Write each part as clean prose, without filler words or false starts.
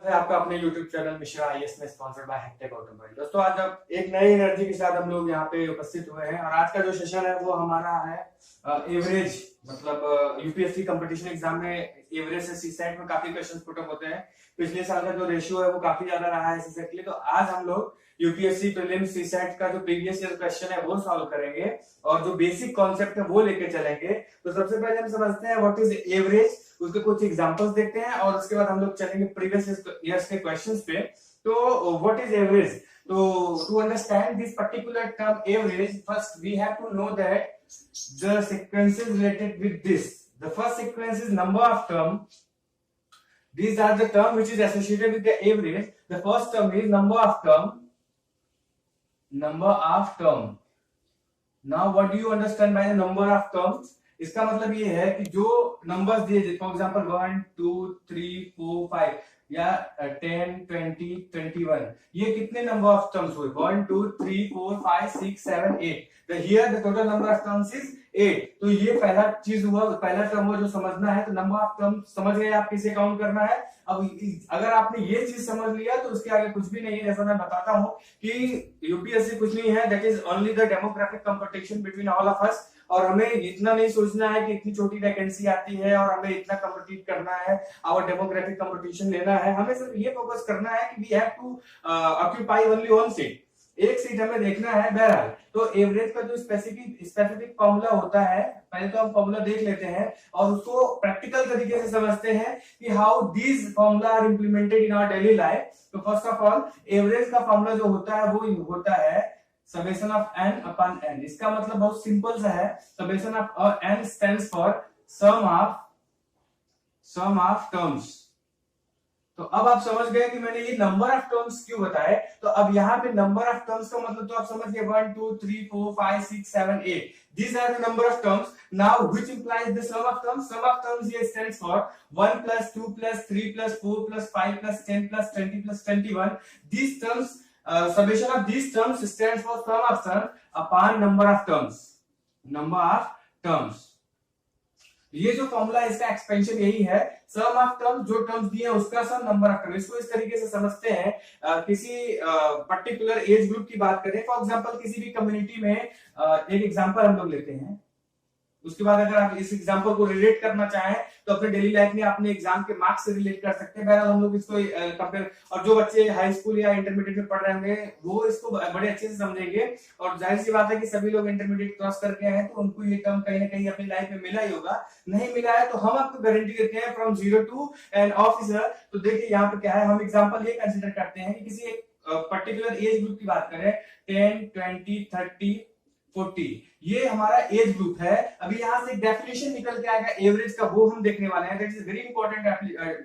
है आपका अपने YouTube चैनल मिश्रा आईएएस में स्पॉन्सर्ड बाय हैकटेक ऑटोमोबाइल। दोस्तों आज अब एक नई एनर्जी के साथ हम लोग यहाँ पे उपस्थित हुए हैं और आज का जो सेशन है वो हमारा है एवरेज, मतलब यूपीएससी कंपटीशन एग्जाम में एवरेज से सीसेट में काफी क्वेश्चंस पुट अप होते हैं। पिछले साल का जो रेशियो है वो काफी ज्यादा रहा है सीसेट के लिए, तो आज हम लोग यूपीएससी प्रीलिम्स सीसेट का जो प्रीवियस ईयर क्वेश्चन है वो सॉल्व करेंगे और जो बेसिक कॉन्सेप्ट है वो लेके चलेंगे। तो सबसे पहले हम समझते हैं व्हाट इज एवरेज, उसके कुछ एग्जांपल्स देखते हैं और उसके बाद हम लोग चलेंगे प्रीवियस ईयर्स के क्वेश्चंस पे। तो व्हाट इज एवरेज? तो to understand this particular term average, first we have to know that the sequences related with this. The first sequence is number of term. These are the term which is associated with the average. The first term is number of term. Number of term. Now what do you understand by the number of terms? इसका मतलब ये है कि जो numbers दिए, for example 1 2 3 4 5 या 10 20 21, ये कितने नंबर ऑफ टर्म्स हुए? 1 2 3 4 5 6 7 8। तो here the total number of terms is 8। तो ये पहला चीज हुआ, पहला टर्म हुआ जो समझना है। तो नंबर ऑफ टर्म्स समझ गए आप किसे काउंट करना है। अब अगर आपने ये चीज समझ लिया तो उसके आगे कुछ भी नहीं है। जैसा मैं बताता हूँ कि यूपीएससी कुछ नहीं है, that is only the demographic competition between all of us. और हमें इतना नहीं सोचना है कि इतनी छोटी वैकेंसी आती है और हमें इतना कम्पिटिट करना है और डेमोग्राफिक कंपटीशन लेना है। हमें सिर्फ ये फोकस करना है कि we have to occupy only one seat, एक सीट हमें देखना है। बहरहाल तो एवरेज का जो स्पेसिफिक फॉर्मूला होता है, पहले तो हम फॉर्मूला देख लेते हैं और उसको प्रैक्टिकल तरीके से समझते हैं कि how these formula are implemented in our daily life. तो फर्स्ट ऑफ ऑल एवरेज का फॉर्मूला जो होता है वो होता है summation of n upon n। इसका मतलब बहुत सिंपल सा है। Summation of n stands for sum of terms. तो अब आप समझ गए कि मैंने ये नंबर ऑफ टर्म्स क्यों बताए। तो अब यहाँ पे नंबर ऑफ टर्म्स का मतलब तो आप समझ गए 1 2 3 4 5 6 7 8। These are the number of terms. Now which implies the sum of terms? Sum of terms here stands for 1 plus 2 plus 3 plus 4 plus 5 plus 10 plus 20 plus 21. These terms summation of these terms stands for sum of terms upon number of terms. Number of terms. ये जो formula है इसका expansion यही है, sum of terms, जो terms दिए हैं उसका सम, नंबर ऑफ टर्म। इसको इस तरीके से समझते हैं। किसी पर्टिकुलर एज ग्रुप की बात करें, फॉर एग्जांपल किसी भी कम्युनिटी में, एक एग्जांपल हम लोग लेते हैं। उसके बाद अगर आप इस एग्जांपल को रिलेट करना चाहें तो अपने डेली लाइफ में अपने एग्जाम के मार्क्स से रिलेट कर सकते हैं। बहरहाल हम लोग इसको कंपेयर, और जो बच्चे हाई स्कूल या इंटरमीडिएट में पढ़ रहे होंगे वो इसको बड़े अच्छे से समझेंगे। और जाहिर सी बात है कि सभी लोग इंटरमीडिएट क्रॉस करके आए हैं तो उनको ये टर्म कहीं ना कहीं अपनी लाइफ में मिला ही होगा। नहीं मिला है तो हम आपको गारंटी देते हैं from zero to an officer. तो देखिए यहाँ पे क्या है, हम एग्जाम्पल ये कंसिडर करते हैं कि किसी एक पर्टिकुलर एज ग्रुप की बात करें, 10 20 30 40, ये हमारा एज ग्रुप है। अभी यहाँ से एक डेफिनेशन निकल के आएगा एवरेज का, वो हम देखने वाले हैं। That is very important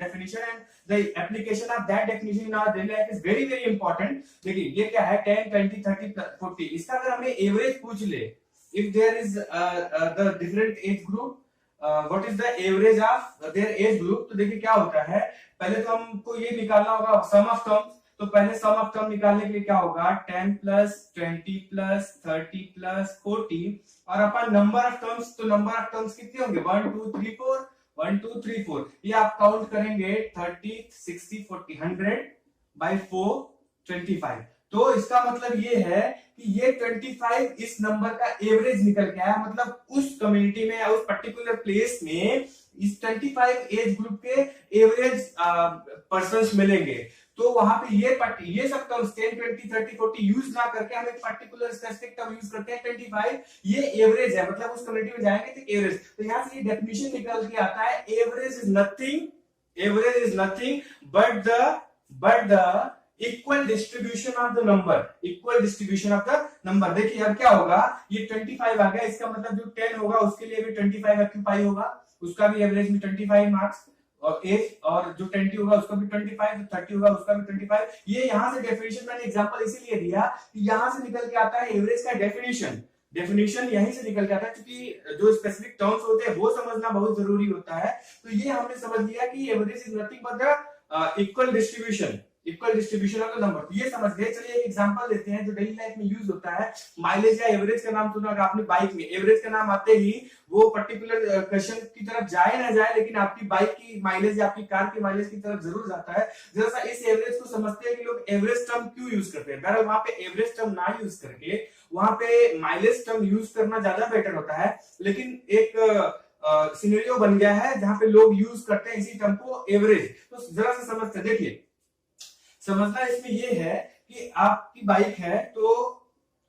definition and the application of that definition in our daily life is very very important. देखिए ये क्या है, 10 20 30 40। इसका अगर हमें एवरेज पूछ ले, if there is the different age group, what is the average of their age group, तो देखिए क्या होता है। पहले तो हमको ये निकालना होगा सम ऑफ टर्म्स। तो पहले सम ऑफ टर्म निकालने के लिए क्या होगा, 10 प्लस 20 प्लस 30 प्लस 40 और अपन नंबर ऑफ टर्म्स। तो नंबर ऑफ टर्म्स कितने होंगे, 1 2 3 4, 1 2 3 4। ये आप काउंट करेंगे 30 60 40 100 बाई 4 25। तो इसका मतलब ये है कि ये 25 इस नंबर का एवरेज निकल के आया। मतलब उस कम्युनिटी में या उस पर्टिकुलर प्लेस में इस 25 एज ग्रुप के एवरेज पर्संस मिलेंगे। तो वहां पे ये सब टर्म्स 10 20 30 40 यूज ना करके हम एक पर्टिकुलर स्पेसिफिक टर्म यूज करते हैं 25। ये एवरेज है, मतलब उस कम्युनिटी में जाएंगे तो एवरेज। तो यहाँ से ये डेफिनेशन निकल के आता है, average is nothing but the equal distribution of the number. देखिए अब क्या होगा, ये 25 आ गया, इसका मतलब जो 10 होगा उसके लिए भी 25 ऑक्यूपाई होगा, उसका भी एवरेज में 25 मार्क्स और एज, और जो 20 होगा उसका भी 25, जो 30 होगा उसका भी 25। ये यहाँ से डेफिनेशन मैंने एग्जांपल इसीलिए दिया कि यहाँ से निकल के आता है एवरेज का डेफिनेशन यहीं से निकल के आता है, क्योंकि जो स्पेसिफिक टर्म्स होते हैं वो समझना बहुत जरूरी होता है। तो ये हमने समझ लिया कि average is nothing but the equal distribution equal distribution of the number. तो ये समझ गए। चलिए एक एग्जांपल लेते हैं जो डेली लाइफ में यूज होता है। माइलेज या एवरेज का नाम सुना होगा आपने बाइक में। एवरेज का नाम आते ही वो पर्टिकुलर क्वेश्चन की तरफ जाए ना जाए, लेकिन आपकी बाइक की माइलेज या आपकी कार की माइलेज की तरफ जरूर जाता है। जरा सा इस एवरेज को समझते हैं कि लोग एवरेज टर्म क्यों यूज करते हैं। बहरहाल वहां पे एवरेज टर्म ना यूज करके वहां पे माइलेज टर्म यूज करना ज्यादा बेटर होता है। लेकिन एक सिनेरियो बन गया है जहां पे लोग यूज करते हैं इसी टर्म को एवरेज। तो जरा सा समझते हैं। देखिए समझना इसमें ये है कि आपकी बाइक है, तो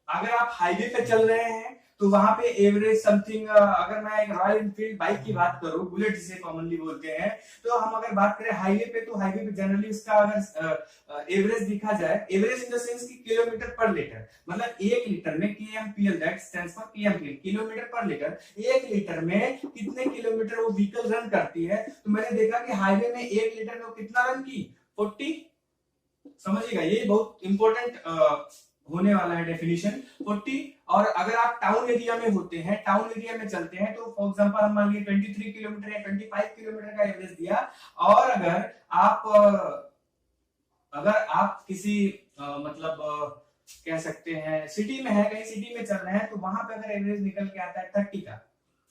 अगर आप हाईवे पे चल रहे हैं तो वहां पे एवरेज समथिंग, अगर मैं एक रॉयल एनफील्ड बाइक की बात करूं, बुलेट जिसे कॉमनली बोलते हैं, तो हम अगर बात करें हाईवे पे, तो हाईवे पे जनरली उसका अगर एवरेज देखा जाए, एवरेज इन द सेंस की किलोमीटर पर लीटर, मतलब 1 लीटर में kmpl, that stands for kmpl, kilometre पर लीटर। 1 लीटर में कितने किलोमीटर वो व्हीकल रन करती है। तो मैंने देखा कि हाईवे में 1 लीटर में वो कितना रन की, 40। समझिएगा ये बहुत इंपॉर्टेंट होने वाला है डेफिनेशन, 40। और अगर आप टाउन एरिया में होते हैं, टाउन एरिया में चलते हैं, तो फॉर एग्जांपल हम मान लीजिए 23 किलोमीटर या 25 किलोमीटर का एवरेज दिया। और अगर आप किसी मतलब कह सकते हैं सिटी में है, कहीं सिटी में चल रहे हैं, तो वहां पे अगर एवरेज निकल के आता है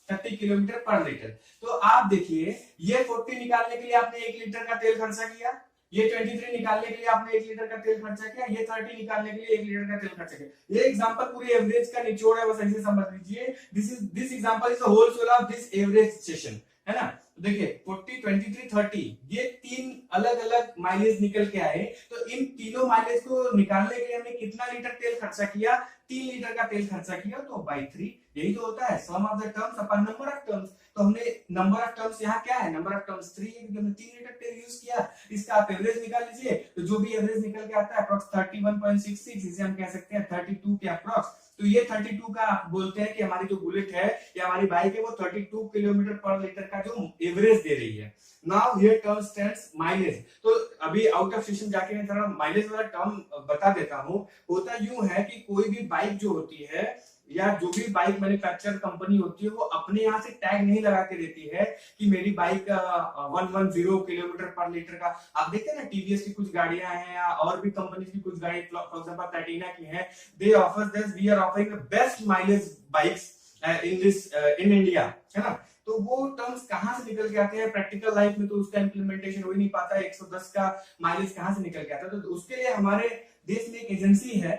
30 किलोमीटर पर लीटर, तो आप देखिए ये 40 निकालने के लिए आपने 1 लीटर का तेल खर्चा किया, ये 23 निकालने के लिए आपने 1 लीटर का तेल खर्चा किया, ये 30 निकालने के लिए 1 लीटर का तेल खर्चा किया। ये एग्जांपल पूरी एवरेज का निचोड़ है, बस ऐसे समझ लीजिए। This example is the whole soul of this average session, है ना। देखिए 40, 23, 30 ये 3 अलग अलग माइलेज निकल के आए। तो इन तीनों माइलेज को निकालने के लिए हमने कितना लीटर तेल खर्चा किया, 3 लीटर का तेल खर्चा किया, तो बाई 3। यही तो होता है sum of the terms upon number of terms. तो हमने नंबर ऑफ टर्म्स यहाँ क्या है, नंबर ऑफ टर्म्स 3 है, क्योंकि हमने 3 लीटर तेल यूज किया। इसका आप एवरेज निकाल लीजिए, तो जो भी एवरेज निकल के आता है अप्रॉक्स 31.66, इसे हम कह सकते हैं 32 के अप्रॉक्स। तो ये 32 का आप बोलते हैं कि हमारी जो बुलेट है या हमारी बाइक है वो 32 किलोमीटर पर लीटर का जो एवरेज दे रही है। Now here term stands mileage. तो अभी आउट ऑफ सेशन जाके मैं थोड़ा माइलेज वाला टर्म बता देता हूँ। होता यूं है कि कोई भी बाइक जो होती है या जो भी बाइक मैन्युफैक्चर कंपनी होती है, वो अपने यहाँ से टैग नहीं लगा के देती है कि मेरी बाइक 110 किलोमीटर पर लीटर का। आप देखते हैं ना टीवीएस की कुछ गाड़ियां हैं या और भी कंपनी की कुछ गाड़ी, फॉर एग्जांपल प्लैटिना की है, they offer this, we are offering the best mileage bikes in India, है ना। तो वो टर्म्स कहां से निकल के आते हैं प्रैक्टिकल लाइफ में, तो उसका इंप्लीमेंटेशन हो ही नहीं पाता है। 110 का माइलेज कहां से निकल के आता है। तो उसके लिए हमारे देश में एक एजेंसी है,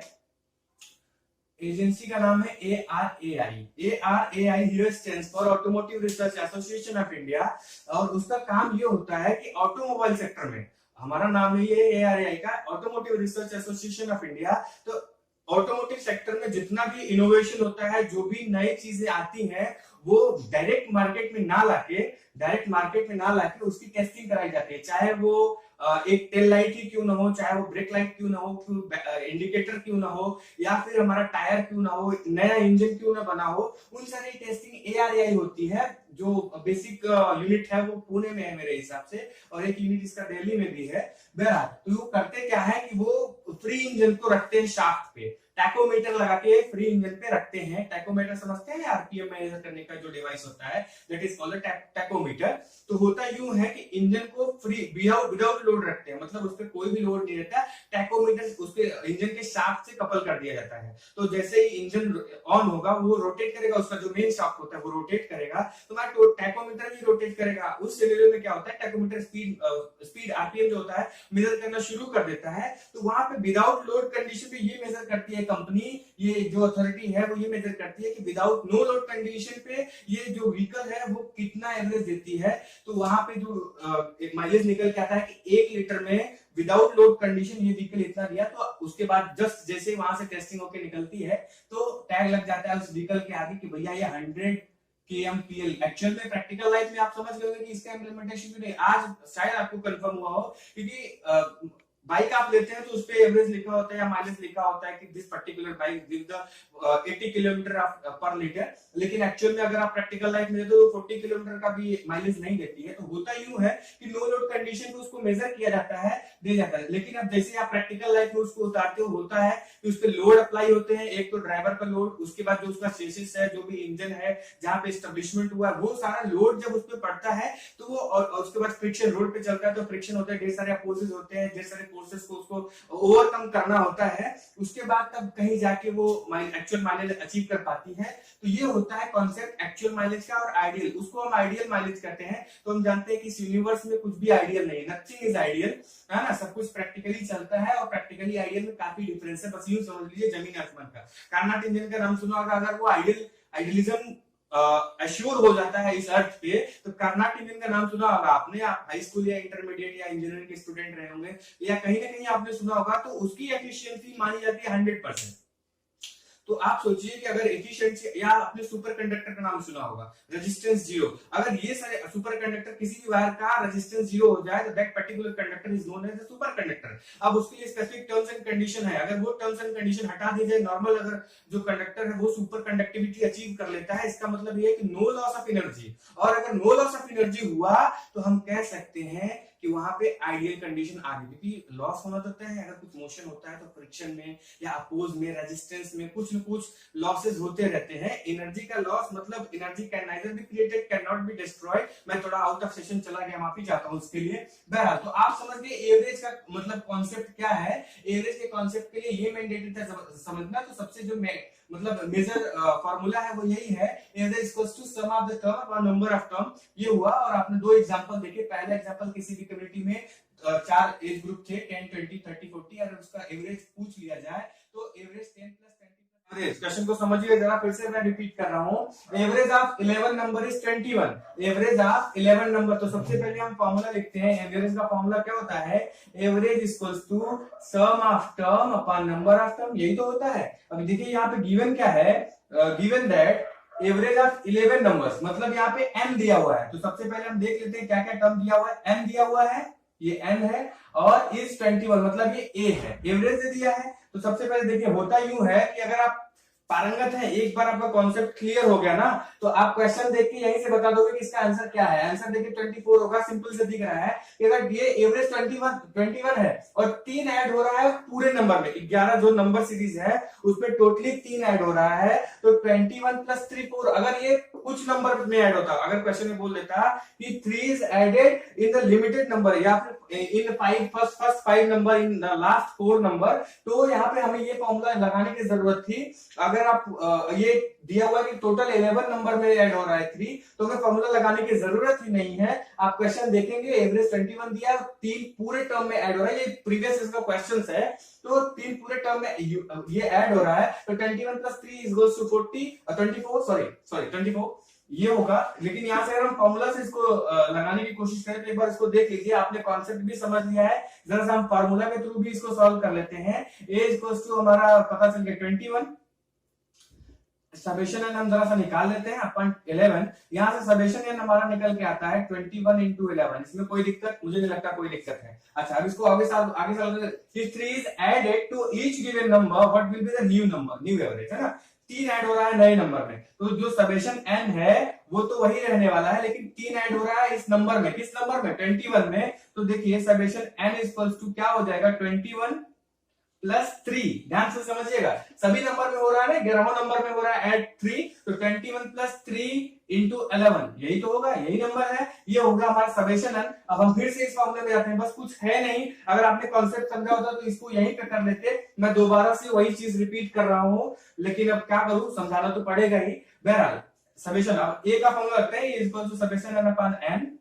एजेंसी का नाम है ARAI। ARAI here stands for automotive research association of India. और उसका काम ये होता है कि ऑटोमोबाइल सेक्टर में, हमारा नाम है ये ARAI का, automotive research association of India. तो ऑटोमोटिव सेक्टर में जितना भी इनोवेशन होता है, जो भी नई चीजें आती हैं, वो डायरेक्ट मार्केट में ना लाके उसकी टेस्टिंग कराई जाती है। चाहे वो एक टेल लाइट ही क्यों ना हो, चाहे वो ब्रेक लाइट क्यों ना हो, इंडिकेटर क्यों ना हो, या फिर हमारा टायर क्यों ना हो, नया इंजन क्यों ना बना हो, उन सारी टेस्टिंग ARAI होती है। जो बेसिक यूनिट है वो पुणे में है मेरे हिसाब से, और एक यूनिट इसका दिल्ली में भी है। बहरहाल तो वो करते क्या है कि वो फ्री इंजन को रखते हैं शाफ्ट पे, टैकोमीटर लगा के फ्री इंजन पे रखते हैं। टैकोमीटर समझते हैं, आरपीएम मेजर करने का जो डिवाइस होता है, दैट इज कॉल्ड टैकोमीटर। तो होता यूं है कि इंजन को फ्री विदाउट लोड रखते हैं, मतलब उस पर कोई भी लोड नहीं रहता। टैकोमीटर उसके इंजन के शाफ्ट से कपल कर दिया जाता है। तो जैसे ही इंजन ऑन होगा वो रोटेट करेगा, उसका जो मेन शाफ्ट होता है वो रोटेट करेगा, तो टैकोमीटर भी रोटेट करेगा। उस सिनेरियो में क्या होता है, टैकोमीटर स्पीड आरपीएम जो होता है मेजर करना शुरू कर देता है। तो वहां पे विदाउट लोड कंडीशन पे ये मेजर करती है कंपनी, ये जो अथॉरिटी है वो ये मेजर करती है कि विदाउट नो लोड कंडीशन पे ये जो व्हीकल है वो कितना एवरेज देती है। तो वहां पे जो एक माइलेज निकल के आता है कि 1 लीटर में विदाउट लोड कंडीशन ये व्हीकल इतना दिया। तो उसके बाद जस्ट जैसे वहां से टेस्टिंग होकर निकलती है, तो टैग लग जाता है उस व्हीकल के आगे कि भैया ये 100 KMPL। एक्चुअल में प्रैक्टिकल लाइफ में आप समझ गए कि इसका इंप्लीमेंटेशन क्यों नहीं, आज शायद आपको कंफर्म हुआ हो, क्योंकि बाइक आप लेते हैं तो उस पे एवरेज लिखा होता है या माइलेज लिखा होता है कि this particular bike give the 80 kilometre पर लीटर। लेकिन एक्चुअल में अगर आप प्रैक्टिकल लाइफ में तो 40 किलोमीटर का भी माइलेज नहीं देती है। तो होता यूं है कि नो लोड कंडीशन पे उसको मेजर किया जाता है, दे जाता है। लेकिन अब जैसे आप प्रैक्टिकल लाइफ में उसको उतारते हो, होता है कि उस पे लोड अप्लाई होते हैं। एक तो ड्राइवर का लोड, उसके बाद जो उसका चेसिस है, जो भी इंजन है जहां पे एस्टेब्लिशमेंट हुआ है, वो सारा लोड जब उस पे पड़ता है तो वो, और उसके बाद फ्रिक्शन, रोड पे चलता है तो फ्रिक्शन होता है, ढेर सारे अपोजेस होते हैं, ढेर सारे फोर्सेस को उसको ओवरकम करना होता है, उसके बाद तब कहीं जाके वो एक्चुअल माइलेज अचीव कर पाती है। तो ये होता है कॉन्सेप्ट एक्चुअल माइलेज का। और आइडियल, उसको हम आइडियल माइलेज कहते हैं। तो हम जानते हैं कि इस यूनिवर्स में कुछ भी आइडियल नहीं है, नथिंग इज आइडियल, है ना। सब कुछ प्रैक्टिकली चलता है और प्रैक्टिकली आइडियल में काफी डिफरेंस है। बस यूं समझ लीजिए जमीन आसमान का। कार्नाट इंजन का नाम सुना होगा। अगर वो आइडियलिज्म एश्योर हो जाता है इस अर्थ पे, तो कार्नाट इंजन का नाम सुना होगा आपने। आप हाई स्कूल या इंटरमीडिएट या इंजीनियरिंग के स्टूडेंट रहे होंगे, या कहीं ना कहीं आपने सुना होगा। तो उसकी एफिशिएंसी मानी जाती है 100%। तो आप सोचिए कि अगर एफिशिएंसी, या आपने सुपर कंडक्टर का नाम सुना होगा, रेजिस्टेंस जीरो। अगर ये सारे सुपर कंडक्टर किसी भी वायर का रेजिस्टेंस जीरो हो जाए, तो that particular conductor is known as superconductor. अब उसके लिए स्पेसिफिक टर्म्स एंड कंडीशन है। अगर वो टर्म्स एंड कंडीशन हटा दी जाए, नॉर्मल अगर जो कंडक्टर है वो सुपर कंडक्टिविटी अचीव कर लेता है, इसका मतलब ये है कि नो लॉस ऑफ एनर्जी। और अगर नो लॉस ऑफ एनर्जी हुआ, तो हम कह सकते हैं कि वहां पे आइडियल कंडीशन आ गई। क्योंकि लॉस होना तो तय है, अगर कुछ मोशन होता है तो फ्रिक्शन में या अपोज में, रेजिस्टेंस में कुछ न कुछ लॉसेस होते रहते हैं। एनर्जी का लॉस मतलब energy can neither be created, can not be destroyed. मैं थोड़ा आउट ऑफ सेशन चला गया, माफी चाहता हूं उसके लिए। बहरहाल, तो आप समझ गए एवरेज का मतलब कॉन्सेप्ट क्या है। एवरेज के कॉन्सेप्ट के लिए ये मैंडेटरी था समझना। तो सबसे जो मतलब मेजर फॉर्मूला है वो यही है, average equals to sum of the term upon number of term. ये हुआ। और आपने दो एग्जांपल देखे। पहला एग्जांपल, किसी भी कम्युनिटी में 4 एज ग्रुप थे, 10, 20, 30, 40। अगर उसका एवरेज पूछ लिया जाए, तो एवरेज 10 + 20 एवरेज। क्वेश्चन को समझिए जरा, फिर से मैं रिपीट कर रहा हूं। Average of 11 number is 21। Average of 11 number. तो सबसे पहले हम फॉर्मूला लिखते हैं। एवरेज का फॉर्मूला क्या होता है? Average equals to sum of term upon number of term. यही तो होता है। अब देखिए यहाँ पे गिवन क्या है, given that average of 11 numbers, मतलब यहाँ पे n दिया हुआ है। तो सबसे पहले हम देख लेते हैं क्या क्या टर्म दिया हुआ है। n दिया हुआ है, ये n है, और इस 21 मतलब ये a है। एवरेज दे दिया है। तो सबसे पहले देखिए, होता यूं है कि अगर आप पारंगत है, एक बार आपका कॉन्सेप्ट क्लियर हो गया ना, तो आप क्वेश्चन देख के यहीं से बता दोगे कि इसका आंसर क्या है। आंसर देखिए 24 होगा। सिंपल से दिख रहा है कि अगर ये एवरेज 21 है और 3 ऐड हो रहा है पूरे नंबर में, 11 जो नंबर सीरीज है उसमें टोटली 3 ऐड हो रहा है, तो 21 + 3 4। अगर ये कुछ नंबर में ऐड होता, अगर क्वेश्चन में बोल देता कि 3 is added in the limited number, या फिर in first 5 number, in the last 4 number, तो यहाँ पे हमें ये फॉर्मूला लगाने की जरूरत थी। अगर आप ये दिया हुआ कि टोटल 11 नंबर में ऐड हो रहा है 3, तो हमें फॉर्मूला लगाने की जरूरत ही नहीं है। आप क्वेश्चन देखेंगे, एवरेज 21 दिया है, 3 पूरे टर्म में ऐड हो रहा है। ये प्रीवियस इसका क्वेश्चन है, तो 3 पूरे टर्म में ये ऐड हो रहा है। तो 21 + 3 इक्वल्स टू 24 ये होगा। लेकिन यहाँ से अगर हम फॉर्मूला से इसको लगाने की कोशिश करें, तो एक बार इसको देख लीजिए। आपने कॉन्सेप्ट भी समझ लिया है, जरा सा हम फॉर्मूला के थ्रू भी इसको सॉल्व कर लेते हैं। ए इक्वल्स टू हमारा पता चल गया 21, समेशन एन हम जरा सा निकाल लेते हैं अपन 11। यहाँ से समेशन एन हमारा निकल के आता है 21 × 11। इसमें कोई दिक्कत मुझे नहीं लगता, कोई दिक्कत है। अच्छा, अब इसको आगे साल 3 is added to each given number, what will be the new number, new average, है ना। 3 ऐड हो रहा है नए नंबर में, तो जो समेशन एन है वो तो वही रहने वाला है, लेकिन 3 ऐड हो रहा है इस नंबर में। किस नंबर में? 21 में। तो देखिए समेशन एन इक्वल्स टू क्या हो जाएगा, 21 + 3। ध्यान से समझिएगा, सभी नंबर में हो रहा है ना, 11वां नंबर में हो रहा है ऐड 3, तो 21 + 3 × 11, यही तो होगा, यही नंबर है। ये होगा हमारा समेशन एन। अब हम फिर से इस फॉर्मूले में जाते हैं, बस कुछ है नहीं। अगर आपने कॉन्सेप्ट समझा होता तो इसको यहीं पे कर लेते। मैं दोबारा से वही चीज रिपीट कर रहा हूं, लेकिन अब क्या करूं, समझाना तो पड़ेगा ही। बहरहाल समेशन, अब ए का फॉर्मूला रखते हैं, equal to summation N upon N.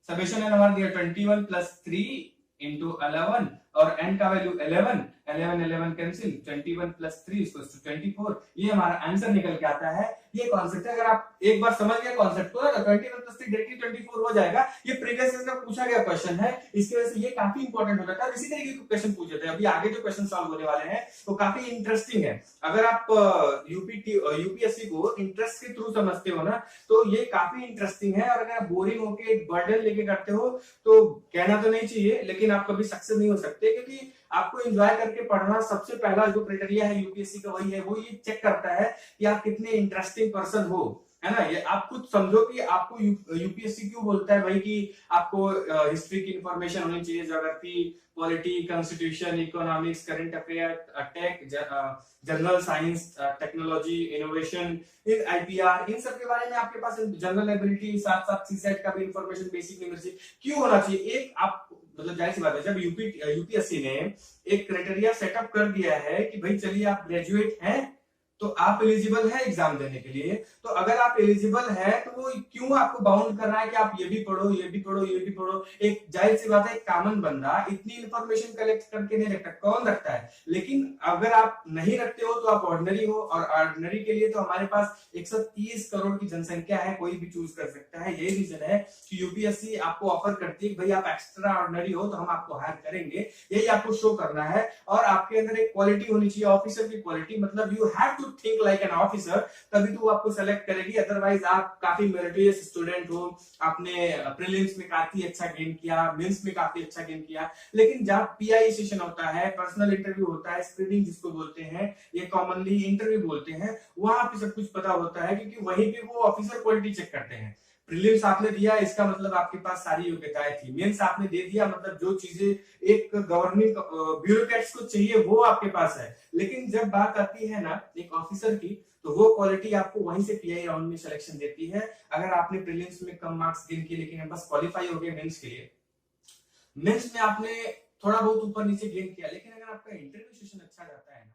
Summation N हमारा दिया 21 + 3 × 11, और n का वैल्यू 11, 11 कैंसिल, 21 + 3 = 24। ये हमारा आंसर निकल के आता है। ये कॉन्सेप्ट है, अगर आप एक बार समझ गए कॉन्सेप्ट को, तो 21 + 3 डायरेक्टली 24 हो जाएगा। ये प्रीवियस ईयर में पूछा गया क्वेश्चन है, इसकी वजह से ये काफी इंपॉर्टेंट हो जाता है। इसी तरीके के क्वेश्चन पूछे थे, अभी आगे जो क्वेश्चन सॉल्व होने वाले हैं वो काफी इंटरेस्टिंग है। अगर आप यूपीएससी को इंटरेस्ट के थ्रू समझते हो ना, तो ये काफी इंटरेस्टिंग है। और अगर आप बोरिंग होके एक बर्डन लेके करते हो, तो कहना तो नहीं चाहिए, लेकिन आप कभी सक्सेस नहीं हो सकते, क्योंकि आपको एंजॉय करके पढ़ना सबसे पहला जो क्राइटेरिया है यूपीएससी का, वही है, वो ये चेक करता है कि आप कितने इंटरेस्टिंग पर्सन हो, है ना। ये आप खुद समझो कि आपको यूपीएससी क्यों बोलता है भाई कि आपको हिस्ट्री की इंफॉर्मेशन होनी चाहिए, geography, polity, constitution, economics, current affair, tech, general science, technology, innovation, इन आईपीआर, इन सब के बारे में आपके पास जनरल एबिलिटी, साथ साथ सीसेट का भी इंफॉर्मेशन बेसिक न्यूमेरिकल क्यों होना चाहिए। एक आप मतलब जाहिर सी बात है, जब यूपीएससी ने एक क्राइटेरिया सेटअप कर दिया है कि भाई चलिए आप ग्रेजुएट हैं तो आप एलिजिबल है एग्जाम देने के लिए, तो अगर आप एलिजिबल है तो वो क्यों आपको बाउंड कर रहा है कि आप ये भी पढ़ो, ये भी पढ़ो, ये भी पढ़ो। एक जाहिर सी बात है, एक कॉमन बंदा इतनी इंफॉर्मेशन कलेक्ट करके नहीं रखता, कौन रखता है। लेकिन अगर आप नहीं रखते हो तो आप ऑर्डिनरी हो, और ऑर्डिनरी के लिए तो हमारे पास 130 करोड़ की जनसंख्या है, कोई भी चूज कर सकता है। यही रीजन है कि यूपीएससी आपको ऑफर करती है कि भाई आप एक्स्ट्रा ऑर्डिनरी हो तो हम आपको हायर करेंगे, यही आपको शो करना है। और आपके अंदर एक क्वालिटी होनी चाहिए, ऑफिसर की क्वालिटी, मतलब you have to think like an officer, तभी तो वो आपको सेलेक्ट करेगी। अदरवाइज आप काफी मेरिटोरियस स्टूडेंट हो, आपने प्रीलिम्स में काफी अच्छा गेन किया, मेंस में काफी अच्छा गेन किया, लेकिन जब पीआई सेशन होता है, पर्सनल इंटरव्यू होता है, स्क्रीनिंग जिसको बोलते हैं, ये कॉमनली इंटरव्यू बोलते हैं, वहां पे सब कुछ पता होता है, क्योंकि वहीं पे वो ऑफिसर क्वालिटी चेक करते हैं। प्रीलिम्स आपने दिया, इसका मतलब आपके पास सारी योग्यताएं थी। मेंस आपने दे दिया, मतलब जो चीजें एक गवर्निंग ब्यूरोक्रेट्स को चाहिए वो आपके पास है। लेकिन जब बात आती है ना एक ऑफिसर की, तो वो क्वालिटी आपको वहीं से पीआई राउंड में सिलेक्शन देती है। अगर आपने प्रीलिम्स में कम मार्क्स गेन किए लेकिन बस क्वालिफाई हो गए मेंस के लिए, मेंस में आपने थोड़ा बहुत ऊपर नीचे गेन किया, लेकिन अगर आपका इंटरव्यू सेशन अच्छा जाता है ना,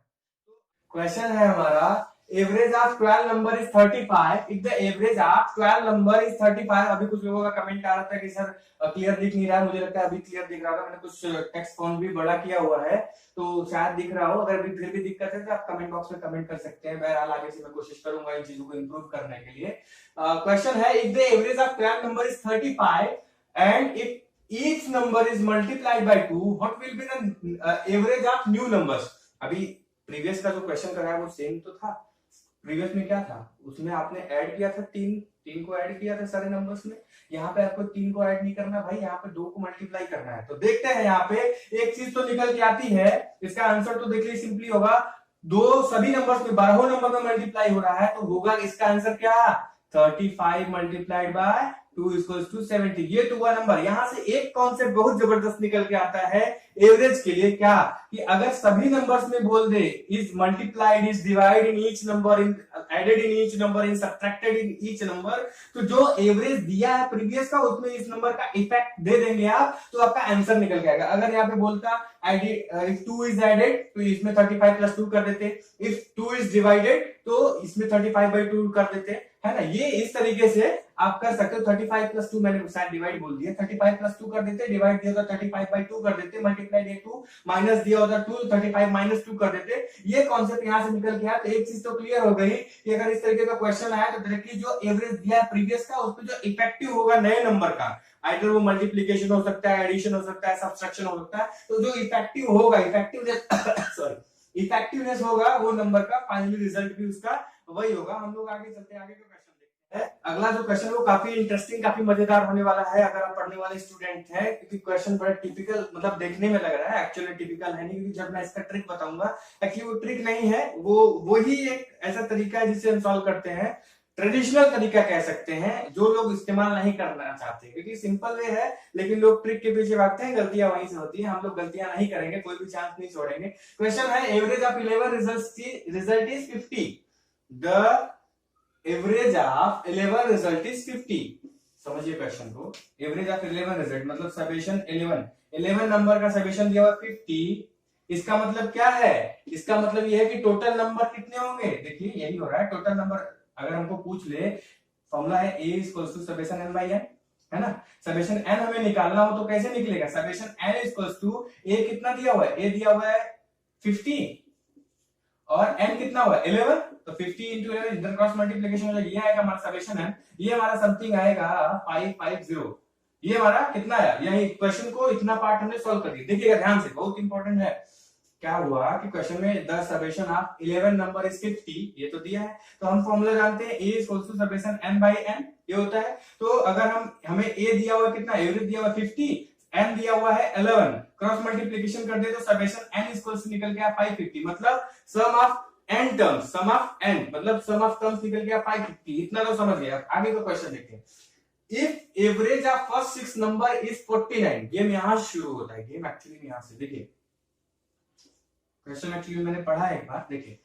तो क्वेश्चन है हमारा, average of 12 number is 35 if the average of 12 number is 35। अभी कुछ लोगों का कमेंट आ रहा था कि सर क्लियर दिख नहीं रहा है, मुझे लगता है अभी क्लियर दिख रहा होगा, मैंने कुछ टेक्स्ट फॉन्ट भी बड़ा किया हुआ है तो शायद दिख रहा हो। अगर भी फिर भी दिक्कत है तो आप कमेंट बॉक्स में कमेंट कर सकते हैं, बहरहाल आगे से मैं कोशिश करूंगा इन चीजों को इंप्रूव करने के लिए। क्वेश्चन है, if the average of 12 number is 35 and if each number is multiplied by 2, what will be the average of new numbers। अभी प्रीवियस का जो क्वेश्चन कराया वो सेम तो था। प्रीवियस में क्या था, उसमें आपने ऐड किया था तीन को ऐड किया था सारे नंबर्स में। यहाँ पे आपको 3 को ऐड नहीं करना भाई, यहाँ पे 2 को मल्टीप्लाई करना है। तो देखते हैं यहाँ पे एक चीज तो निकल के आती है, इसका आंसर तो देखिए सिंपली होगा, दो सभी नंबर्स में 12 नंबर में मल्टीप्लाई हो रहा है, तो होगा इसका आंसर क्या, 35 मल्टीप्लाइड बाय 2 इक्वल्स टू 70। ये तो हुआ नंबर। यहां से एक कॉन्सेप्ट बहुत जबरदस्त निकल के आता है एवरेज के लिए, क्या कि अगर सभी नंबर्स में बोल दे is multiplied, is divide in each number, in added in each number, in subtracted in each number, तो जो एवरेज दिया है प्रीवियस का उसमें इस नंबर का इफेक्ट दे देंगे आप, तो आपका आंसर निकल के आएगा। अगर यहाँ पे बोलता इफ 2 इज एडेड तो इसमें 35 प्लस 2 कर देते, इफ 2 इज डिवाइडेड तो इसमें 35 बाई 2 कर देते, है ना। ये इस तरीके से आप कर सकते हो। 35 प्लस 2 मैंने शायद डिवाइड बोल दिया, 35 प्लस 2 कर देते, डिवाइड दिया होता 35 बाई 2 कर देते, मल्टीप्लाई दिया 2, माइनस दिया होता 2, 35 माइनस 2 कर देते। ये कॉन्सेप्ट यहां से निकल के आया। तो एक चीज तो क्लियर हो गई कि अगर इस तरीके का क्वेश्चन आया तो डायरेक्टली जो एवरेज दिया है प्रीवियस का, उस पर जो इफेक्टिव होगा नए नंबर का, आइदर वो मल्टीप्लीकेशन हो सकता है, एडिशन हो सकता है, सब्सट्रैक्शन हो सकता है, तो जो इफेक्टिव होगा, इफेक्टिवनेस होगा वो नंबर का, फाइनली रिजल्ट भी उसका वही होगा। हम लोग आगे चलते हैं, आगे का क्वेश्चन देखते हैं। अगला जो क्वेश्चन है वो काफी इंटरेस्टिंग, काफी मजेदार होने वाला है अगर आप पढ़ने वाले स्टूडेंट हैं, क्योंकि क्वेश्चन बड़ा टिपिकल, मतलब देखने में लग रहा है, एक्चुअली टिपिकल है नहीं, क्योंकि जब मैं इसका ट्रिक बताऊंगा, एक्चुअली वो ट्रिक नहीं है, वो ही एक ऐसा तरीका है जिससे हम सॉल्व करते हैं। ट्रेडिशनल तरीका कह सकते हैं, जो लोग इस्तेमाल नहीं करना चाहते, क्योंकि सिंपल वे है लेकिन लोग ट्रिक के पीछे भागते हैं, गलतियां वहीं से होती है। हम लोग गलतियां नहीं करेंगे, कोई भी चांस नहीं छोड़ेंगे। क्वेश्चन है, average of 11 result is 50, the average of 11 result is 50। समझिए क्वेश्चन को, एवरेज ऑफ 11 रिजल्ट मतलब समेशन 11 नंबर का समेशन दिया हुआ 50। इसका मतलब क्या है, इसका मतलब यह है कि टोटल नंबर कितने होंगे। देखिए यही हो रहा है, टोटल नंबर अगर हमको पूछ ले, फॉर्मूला है a equals to summation n by n, है ना। समेशन n हमें निकालना हो तो कैसे निकलेगा, summation n equals to a कितना दिया हुआ है, a दिया हुआ है 50 और n कितना हुआ है 11, तो 50 इंटू 11 इधर क्रॉस मल्टीप्लिकेशन हो जाएगा, ये आएगा हमारा समेशन n, ये हमारा समथिंग आएगा 550। ये हमारा कितना आया, यही क्वेश्चन को इतना पार्ट हमने सॉल्व कर दिया। देखिएगा ध्यान से, बहुत इंपॉर्टेंट है। क्या हुआ कि क्वेश्चन में the summation of 11 number is 50, ये तो दिया है, तो हम फॉर्मूला जानते हैं a equals to summation n by n, ये होता है। तो अगर हमें a दिया हुआ कितना, एवरेज दिया हुआ 50, n दिया हुआ है 11, क्रॉस मल्टीप्लिकेशन कर दे तो समेशन n इक्वल्स निकल गया 550, मतलब sum of n terms, sum of n मतलब सम ऑफ टर्म्स निकल गया 550। इतना तो समझ गया। आगे का क्वेश्चन देखते हैं, if average of first 6 number is 49। Game यहां शुरू होता है, गेम एक्चुअली यहां से, देखिए क्वेश्चन एक्चुअली मैंने पढ़ा है एक बार, देखिए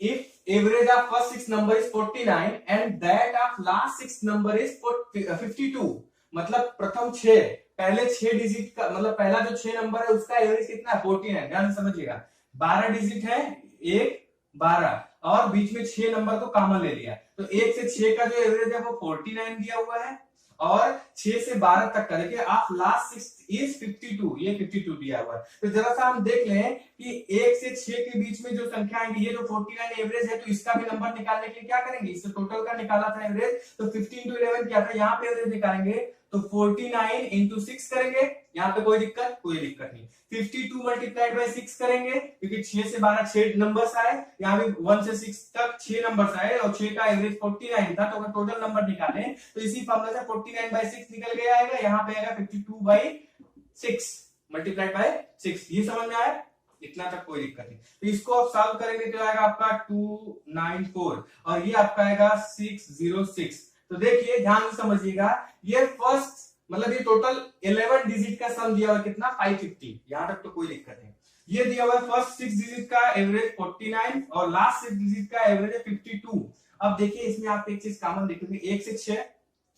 if average of first 6 number is 49 and that of last 6 number is 52, मतलब प्रथम 6 पहले 6 डिजिट का मतलब पहला जो 6 नंबर है उसका एवरेज कितना है 49, ध्यान से समझिएगा। 12 डिजिट है, 1 12 और बीच में 6 नंबर को कॉमन ले लिया, तो 1 से 6 का जो एवरेज है वो 49 दिया हुआ है, और 6 से 12 तक का देखिए आप लास्ट 6 इज 52, ये 52 दिया हुआ है। तो जरा सा हम देख लें कि 1 से 6 के बीच में जो संख्या आएंगी, ये जो 49 एवरेज है, तो इसका भी नंबर निकालने के लिए क्या करेंगे, इससे टोटल का निकाला था एवरेज, तो 15 into 11 क्या था, यहाँ पे एवरेज निकालेंगे तो 49 into 6 करेंगे, यहाँ पे कोई दिक्कत नहीं। 52 मल्टीप्लाइड बाय 6 करेंगे क्योंकि 6 से 12 6 नंबर्स आए, यहाँ भी 1 से 6 तक 6 नंबर्स आए और 6 का एवरेज 49 था, तो अगर टोटल नंबर निकाले तो इसी फॉर्मूला से 49 बाय 6 निकल गया आएगा, यहाँ पे आएगा 52 बाय 6 मल्टीप्लाइड बाय 6। ये समझ में आया, इतना तक कोई दिक्कत नहीं। तो इसको आप सॉल्व करेंगे तो आएगा आपका 294 और ये आपका आएगा 606। तो देखिए ध्यान से समझिएगा, ये फर्स्ट मतलब ये टोटल 11 डिजिट का सम दिया हुआ है कितना 550, यहां तक तो कोई दिक्कत नहीं। ये दिया हुआ है फर्स्ट 6 डिजिट का एवरेज 49 और लास्ट 6 डिजिट का एवरेज है 52। अब देखिए इसमें आप एक चीज कॉमन देखेंगे, 1 से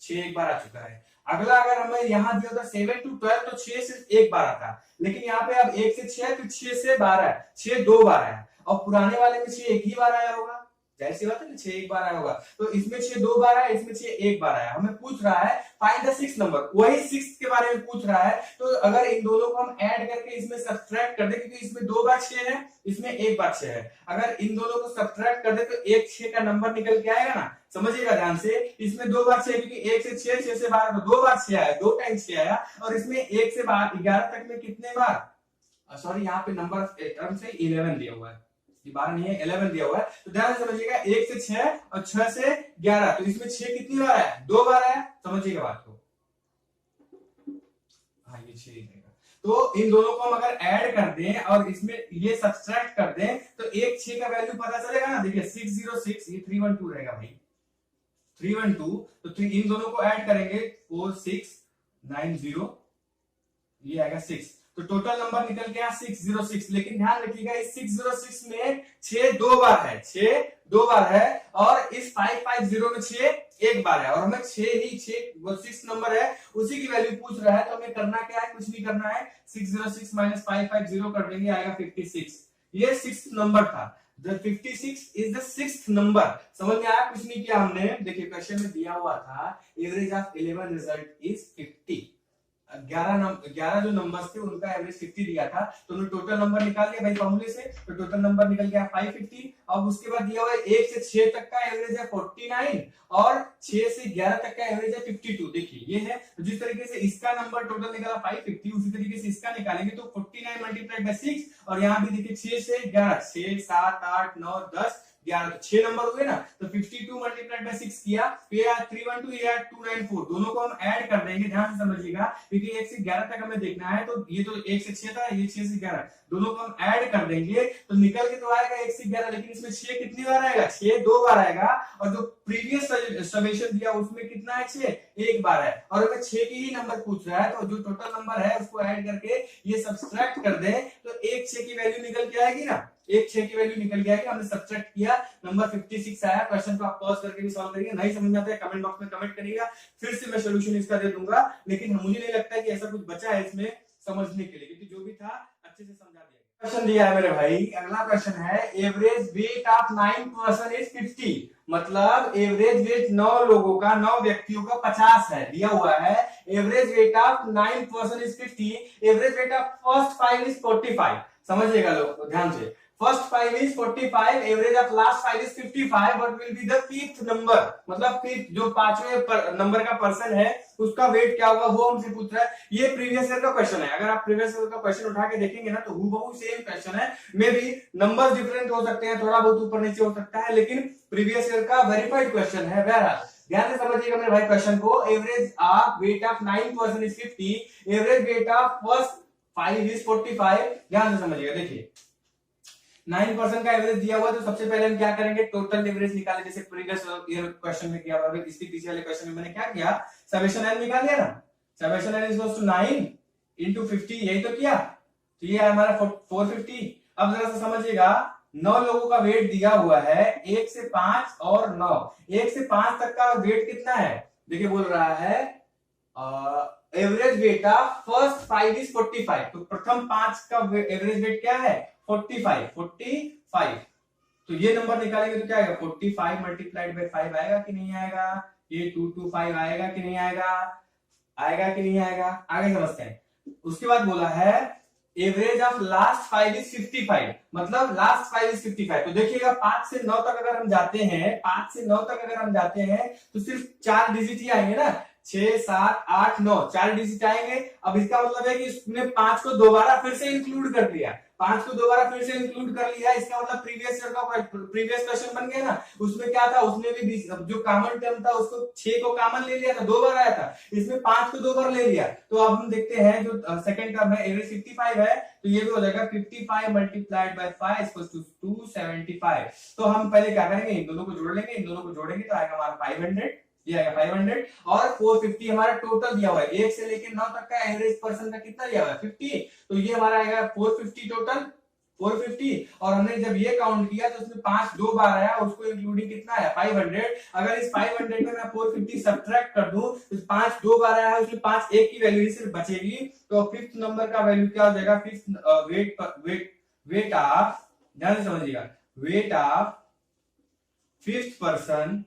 6 एक बार आ चुका है। अगला अगर हमें यहाँ दिया था 7 to 12 तो 6 सिर्फ एक बार आता, लेकिन यहाँ पे अब 1 से 6 तो 6 से 12 है, 6 2 बार आया, और पुराने वाले में 6 एक ही बार आया होगा, जाहिर सी बात है ना 6 एक बार आया होगा, तो इसमें 6 2 बार आया, इसमें 6 एक बार आया। हमें पूछ रहा है फाइंड द 6th नंबर, वही 6th के बारे में पूछ रहा है। तो अगर इन दोनों को हम ऐड करके इसमें सब्ट्रैक्ट कर दे, क्योंकि इसमें 2 बार 6 है, इसमें एक बार 6 है, अगर इन दोनों को सब्ट्रैक्ट कर दे तो एक 6 का नंबर निकल के आएगा ना, समझिएगा ध्यान से। इसमें 2 बार 6 क्योंकि 1 से 6 6 से 12 तो 2 बार 6 आया, 2 टाइम 6 आया, और इसमें 1 से 11 तक में कितने बार, सॉरी यहाँ पे नंबर टर्म से 11 दिया हुआ है, 12 नहीं है 11 दिया हुआ है। तो ध्यान से समझिएगा 1 से 6 और 6 से 11, तो इसमें 6 कितनी बार आया, 2 बार आया, समझिएगा बात को। हाँ ये 6 रहेगा। तो इन दोनों को हम अगर ऐड कर दें और इसमें ये सब्ट्रैक्ट कर दें तो एक 6 का वैल्यू पता चलेगा ना, देखिए 606, ये 312 रहेगा भाई, 312, तो इन दोनों को ऐड करेंगे 4690, ये आएगा 6, तो टोटल नंबर निकल गया 606। लेकिन ध्यान रखिएगा इस 606 में 6 2 बार है, 6 2 बार है, और इस 550 में 6 एक बार है, और हमें 6 नंबर है उसी की वैल्यू पूछ रहा है। तो हमें करना क्या है, कुछ नहीं करना है, 606 माइनस 550 कर देंगे, आएगा 56। ये 6th नंबर था, The 56 is the 6th number. समझ में आया, कुछ नहीं किया हमने। देखिए क्वेश्चन में दिया हुआ था एवरेज ऑफ 11 रिजल्ट इज 50, 11 जो नंबर्स थे उनका एवरेज 50 दिया था, तो उन्होंने टोटल नंबर निकाल लिया भाई फॉर्मूले से, तो टोटल नंबर निकल गया 550। अब उसके बाद दिया हुआ है 1 से 6 तक का एवरेज है 49 और 6 से 11 तक का एवरेज है 52। देखिए ये है, तो जिस तरीके से इसका नंबर टोटल निकला 550, उसी तरीके से इसका निकालेंगे तो 49 मल्टीप्लाइड बाय 6, और यहाँ भी देखिए 6 से 11, 6 7 8 9 10 11, तो 6 नंबर हुए ना, तो 52 मल्टीप्लाइड बाय 6 किया, तो ये 312, ये 294, दोनों को हम ऐड कर देंगे। ध्यान से समझिएगा क्योंकि 1 से 11 तक हमें देखना है, तो ये तो 1 से 6 था, ये 6 से 11, दोनों को हम ऐड कर देंगे तो निकल के तो आएगा 1 से 11, लेकिन इसमें 6 कितनी बार आएगा, 6 2 बार आएगा, और जो प्रीवियस समेशन दिया उसमें कितना है, 6 एक बार है, और हमें 6 के ही नंबर पूछ रहा है, तो जो टोटल नंबर है उसको ऐड करके ये सब्ट्रैक्ट कर दे तो एक 6 की वैल्यू निकल के आएगी ना, एक 6 की वैल्यू निकल गया कि हमने सब्ट्रैक्ट किया, नंबर 56 आया। क्वेश्चन को आप पॉज करके भी सॉल्व करिए, नहीं समझ में आता है कमेंट बॉक्स में कमेंट करिएगा, फिर से मैं सॉल्यूशन इसका दे दूंगा, लेकिन मुझे नहीं लगता है कि ऐसा कुछ बचा है इसमें समझने के लिए, क्योंकि जो भी था अच्छे से समझा दिया। क्वेश्चन दिया है मेरे भाई, अगला क्वेश्चन है average weight of 9 person is 50, मतलब एवरेज वेट 9 लोगों का, 9 व्यक्तियों का 50 है, दिया हुआ है average weight of 9 person is 50, average weight of first 5 is 45। समझिएगा लोग ध्यान से, first 5 is 45, average of last 5 is 55, what will be the fifth number, मतलब फिफ्थ जो पांचवें नंबर का पर्सन है उसका वेट क्या होगा वो हमसे पूछ रहा है। ये प्रीवियस ईयर का क्वेश्चन है, अगर आप प्रीवियस ईयर का क्वेश्चन उठा के देखेंगे ना तो हूबहू सेम क्वेश्चन है, मे बी नंबर डिफरेंट हो सकते हैं, थोड़ा बहुत ऊपर नीचे हो सकता है, लेकिन प्रीवियस ईयर का वेरीफाइड क्वेश्चन है। बहरहाल ध्यान से समझिएगा मेरे भाई क्वेश्चन को, average of weight of 9 person is 50, average weight of first 5 is 45। ध्यान से समझिएगा, देखिए 9% का एवरेज दिया हुआ, तो सबसे पहले हम क्या करेंगे, टोटल एवरेज निकालें, जैसे प्रीवियस ईयर क्वेश्चन में किया हुआ। इसके पीछे वाले क्वेश्चन में मैंने क्या किया, समेशन एन निकाल लिया ना, summation N equals to 9 into 50, यही तो किया, तो ये है हमारा 450। अब जरा सा समझिएगा, 9 लोगों का वेट दिया हुआ है, 1 से 5 और 9, 1 से 5 तक का वेट कितना है, देखिए बोल रहा है average weight of first 5 is 45, तो प्रथम 5 का एवरेज वेट क्या है 45। तो ये नंबर निकालेंगे तो क्या आएगा 45 मल्टीप्लाइड बाय 5 आएगा कि नहीं आएगा, ये 225 आएगा कि नहीं आएगा, आएगा कि नहीं आएगा, आगे समझते हैं। उसके बाद बोला है एवरेज ऑफ लास्ट 5 इज 55, मतलब लास्ट 5 इज 55। तो देखिएगा 5 से 9 तक अगर हम जाते हैं, 5 से 9 तक अगर हम जाते हैं तो सिर्फ 4 डिजिट ही आएंगे ना, 6 7 8 9 4 डिजिट आएंगे। अब इसका मतलब है कि इसने 5 को दोबारा फिर से इंक्लूड कर दिया, 5 को दोबारा फिर से इंक्लूड कर लिया, इसका मतलब प्रीवियस क्वेश्चन बन गया ना, उसमें क्या था, उसमें भी जो कॉमन टर्म था उसको 6 को कॉमन ले लिया था, 2 बार आया था, इसमें 5 को 2 बार ले लिया। तो अब हम देखते हैं जो सेकंड टर्म है एवरेज 55 है, तो ये भी हो जाएगा 55 मल्टीप्लाइड बाय 5 इक्वल्स टू 275। तो हम पहले क्या करेंगे, इन दोनों को जोड़ लेंगे, इन दोनों को जोड़ेंगे तो आएगा हमारा 500, ये आएगा 500 और 450 हमारा टोटल दिया हुआ है, 1 से लेकर 9 तक का एवरेज पर्सन का कितना दिया हुआ है 50, तो ये हमारा आएगा 450 टोटल 450। और हमने जब ये काउंट किया तो उसमें 5 2 बार आया, उसको इंक्लूडिंग कितना आया 500। अगर इस 500 में मैं 450 सब्ट्रैक्ट कर दूं तो 5 2 बार आया है, उसमें 5 एक की वैल्यू सिर्फ बचेगी, तो फिफ्थ नंबर का वैल्यू क्या हो जाएगा, फिफ्थ वेट ऑफ, ध्यान से समझिएगा, weight of fifth person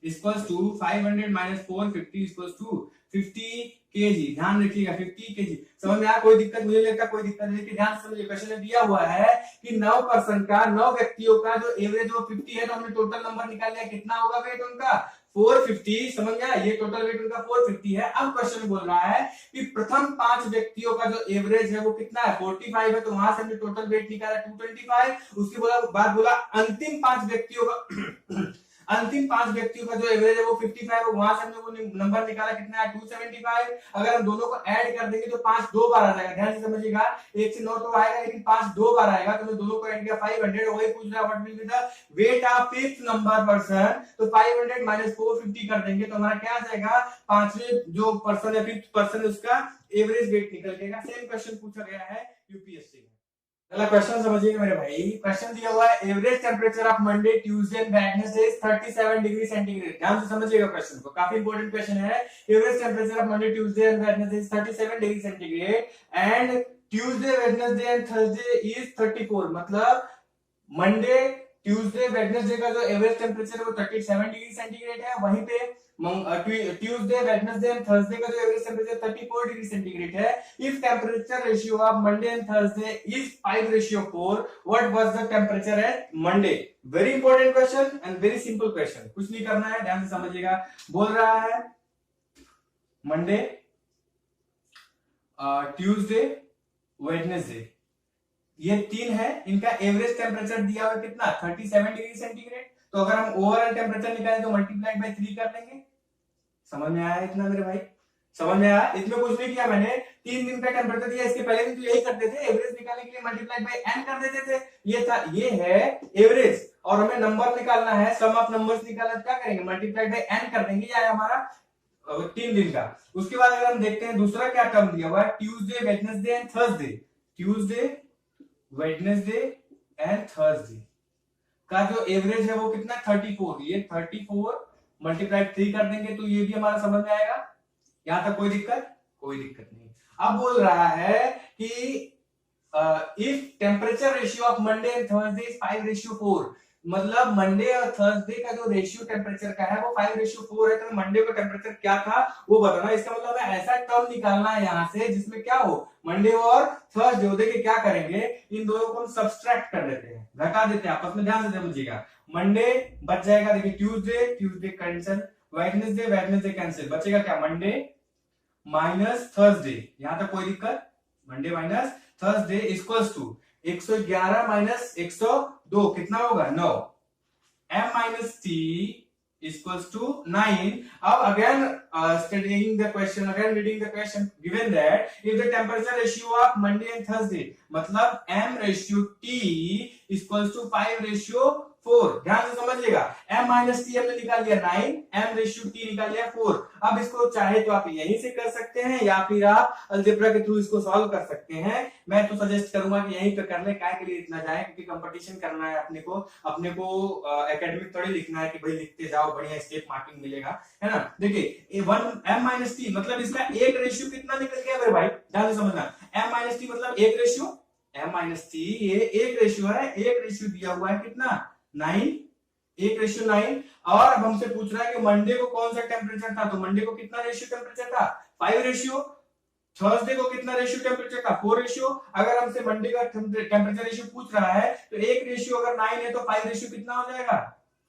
equals to 500 minus 450 equals to 50 KG. ध्यान रखिएगा 50 केजी। समझ में आया, कोई दिक्कत, मुझे लगता कोई दिक्कत नहीं, लेकिन ध्यान से समझिए क्वेश्चन में दिया हुआ है कि 9 पर्सन का, 9 व्यक्तियों का जो एवरेज वो 50 है, तो हमने टोटल नंबर निकाल लिया, कितना होगा वेट उनका 450। समझ में आया, ये टोटल वेट उनका 450 है। अब क्वेश्चन बोल रहा है कि प्रथम 5 व्यक्तियों का जो एवरेज है वो कितना है 45 है, तो वहां से हमने टोटल वेट निकाला 225। उसके बाद बोला अंतिम 5 व्यक्तियों का अंतिम 5 व्यक्तियों का जो एवरेज है वो 55 है, वहां से हमने वो नंबर निकाला कितना है 275। अगर हम दोनों को ऐड कर देंगे तो 5 2 बार आ जाएगा, ध्यान से समझिएगा, 1 से 9 तो आएगा लेकिन 5 2 बार आएगा, तो दोनों को ऐड किया 500। वही पूछ रहा है what will be the weight of fifth number person, तो 500 माइनस 450 कर देंगे तो हमारा क्या आ जाएगा, पांचवें जो पर्सन है फिफ्थ पर्सन उसका एवरेज वेट निकल जाएगा। सेम क्वेश्चन पूछा गया है यूपीएससी में। पहला क्वेश्चन समझिएगा मेरे भाई, क्वेश्चन दिया हुआ है average temperature of Monday Tuesday and Wednesday is 37 degree centigrade. ध्यान से समझिएगा क्वेश्चन को, काफी इंपॉर्टेंट क्वेश्चन है। Average temperature of Monday Tuesday and Wednesday is 37 degree centigrade and Tuesday Wednesday and Thursday is 34। मतलब मंडे ट्यूसडे वेडनेसडे का जो average temperature है वो 37 डिग्री सेंटीग्रेड है, वहीं पे ट्यूसडे वेडनेसडे एंड थर्सडे का जो एवरेज टेम्परेचर 34 डिग्री सेंटीग्रेड है। If temperature ratio of Monday and Thursday is 5:4, what was the temperature at Monday. Very important question and very simple question, कुछ नहीं करना है, ध्यान से समझिएगा। बोल रहा है मंडे ट्यूसडे वेडनेसडे ये 3 है, इनका एवरेज टेम्परेचर दिया हुआ कितना 37 डिग्री सेंटीग्रेड। तो अगर हम ओवरऑल टेम्परेचर निकालें तो मल्टीप्लाइड बाय 3 कर लेंगे। समझ में आया इतना मेरे भाई, समझ में आया, इसमें कुछ नहीं किया मैंने, 3 दिन का टेम्परेचर दिया, इसके पहले दिन तो यही करते थे, एवरेज निकालने के लिए मल्टीप्लाइड बाय n कर देते थे। ये था, ये है एवरेज, और हमें नंबर निकालना है, सम ऑफ नंबर्स निकालना, क्या करेंगे मल्टीप्लाइड बाय n कर देंगे, ये हमारा 3 दिन का। उसके बाद अगर हम देखते हैं दूसरा क्या टर्म दिया हुआ है, Tuesday Wednesday and Thursday, Tuesday Wednesday and Thursday का जो एवरेज है वो कितना 34, ये 34 मल्टीप्लाइड 3 कर देंगे तो ये भी हमारा समझ में आएगा। यहां तक कोई दिक्कत, कोई दिक्कत नहीं। अब बोल रहा है कि if temperature ratio of Monday and Thursday is 5:4, मतलब मंडे और थर्सडे का जो रेशियो टेम्परेचर का है वो 5:4 है, तो मंडे का टेम्परेचर क्या था वो बताना। इसका मतलब है ऐसा टर्म निकालना है यहां से जिसमें क्या हो मंडे और थर्सडे हो। देखिए क्या करेंगे, इन दोनों को हम सब्सट्रैक्ट कर देते हैं, घटा देते हैं आपस में, ध्यान से समझिएगा। मंडे बच जाएगा, देखिए ट्यूसडे कैंसिल, वेडनेसडे कैंसिल, बचेगा क्या मंडे माइनस थर्सडे, यहां तक कोई दिक्कत, Monday minus Thursday equals to 111 minus 102 कितना होगा 9, m minus t equals to 9। अब again studying the question, again reading the question, given that if the temperature ratio of Monday and Thursday, मतलब m ratio t equals to 5:4, 4। ध्यान से समझिएगा, m minus T हमने निकाल लिया 9, m ratio t निकाल लिया 4। अब इसको चाहे तो आप यहीं से कर सकते हैं या फिर आप अलजेब्रा के थ्रू इसको सॉल्व कर सकते हैं। मैं तो सजेस्ट करूंगा कि यहीं पे कर ले, काय के लिए इतना जाए, क्योंकि कंपटीशन करना है अपने को एकेडमिक थोड़ी लिखना है कि भाई लिखते जाओ बढ़िया स्टेप मार्किंग मिलेगा, है ना। देखिए 1 m माइनस टी मतलब इसका एक रेशियो कितना निकल गया मेरे भाई, ध्यान से समझना। m माइनस टी मतलब एक रेशियो, m माइनस टी ये एक रेशियो है, एक रेशियो दिया हुआ है कितना 9, एक रेशियो 9। और अब हमसे पूछ रहा है कि मंडे को कौन सा टेम्परेचर था, तो मंडे को कितना रेशियो टेम्परेचर था 5 रेशियो, थर्सडे को कितना रेशियो टेम्परेचर था 4 रेशियो। अगर हमसे मंडे का टेम्परेचर रेशियो पूछ रहा है तो एक रेशियो अगर 9 है तो 5 रेशियो कितना हो जाएगा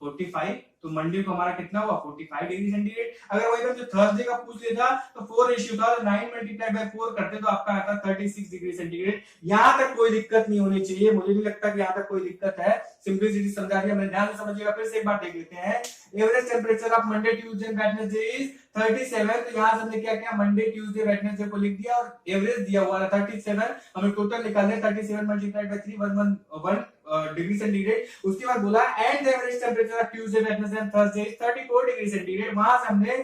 45। तो मंडे को हमारा कितना हुआ 45 डिग्री सेंटीग्रेड। अगर वही जो थर्सडे का पूछ लेता तो 4 रेशियो था, 9 मल्टीप्लाई बाय 4 करते तो आपका आता 36 डिग्री सेंटीग्रेड। यहां तक कोई दिक्कत नहीं होनी चाहिए, मुझे नहीं लगता कि यहां तक कोई दिक्कत है, सिंपलिसिटी समझा दिया मैंने। ध्यान से समझिएगा, फिर से एक बार देख लेते हैं। Average temperature of Monday Tuesday and Wednesday is 37। तो यहां से हमने क्या किया, मंडे ट्यूसडे वेडनेसडे को लिख दिया और एवरेज दिया हुआ था 37, हमें टोटल निकालना है 37 मल्टीप्लाइड बाय 3 111 डिग्री सेंटीग्रेड। उसके बाद बोला and the average temperature of Tuesday Wednesday and Thursday is 34 degree centigrade. वहां से हमने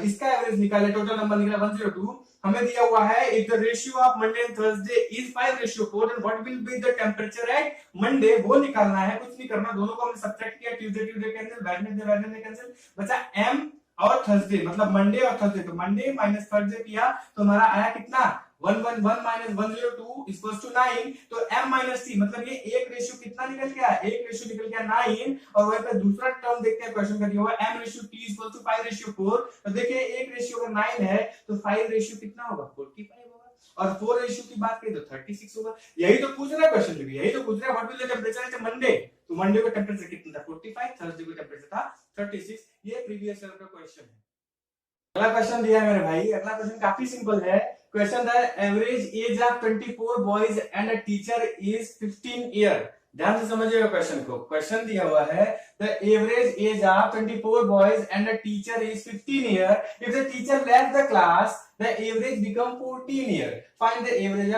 इसका एवरेज निकाला, टोटल नंबर निकला 102। हमें दिया हुआ है if the ratio of Monday and Thursday is 5:4 then what will be the temperature at Monday, वो निकालना है, कुछ नहीं करना। दोनों को हमने सब्ट्रैक्ट किया, Tuesday Tuesday cancel, Wednesday cancel, बचा एम और थर्सडे, मतलब मंडे और थर्सडे। तो मंडे माइनस थर्सडे किया तो हमारा आया कितना 111 माइनस 102 इक्वल्स टू 9। तो m माइनस t मतलब ये एक रेशियो कितना निकल गया, एक रेशियो निकल गया 9। और वहीं पे दूसरा टर्म देखते हैं, क्वेश्चन का दिया हुआ m ratio t equals to 5:4। तो देखिए एक रेशियो अगर 9 है तो 5 रेशियो कितना होगा 45 होगा, और 4 रेशियो की बात करें तो 36 होगा। यही तो पूछ रहा है क्वेश्चन में भी, यही तो पूछ रहा है what will the temperature at Monday. तो मंडे का टेंपरेचर कितना था 45, थर्सडे का टेंपरेचर था 36। ये प्रीवियस ईयर का क्वेश्चन है। अगला क्वेश्चन दिया है मेरे भाई, अगला क्वेश्चन काफी सिंपल है। Question the average age of 24 boys and a teacher is 15 year. ध्यान से समझिएगा क्वेश्चन को। क्वेश्चन दिया हुआ है the average age of 24 boys and a teacher is 15 year. If the teacher left the class the average become 14 year. Find the average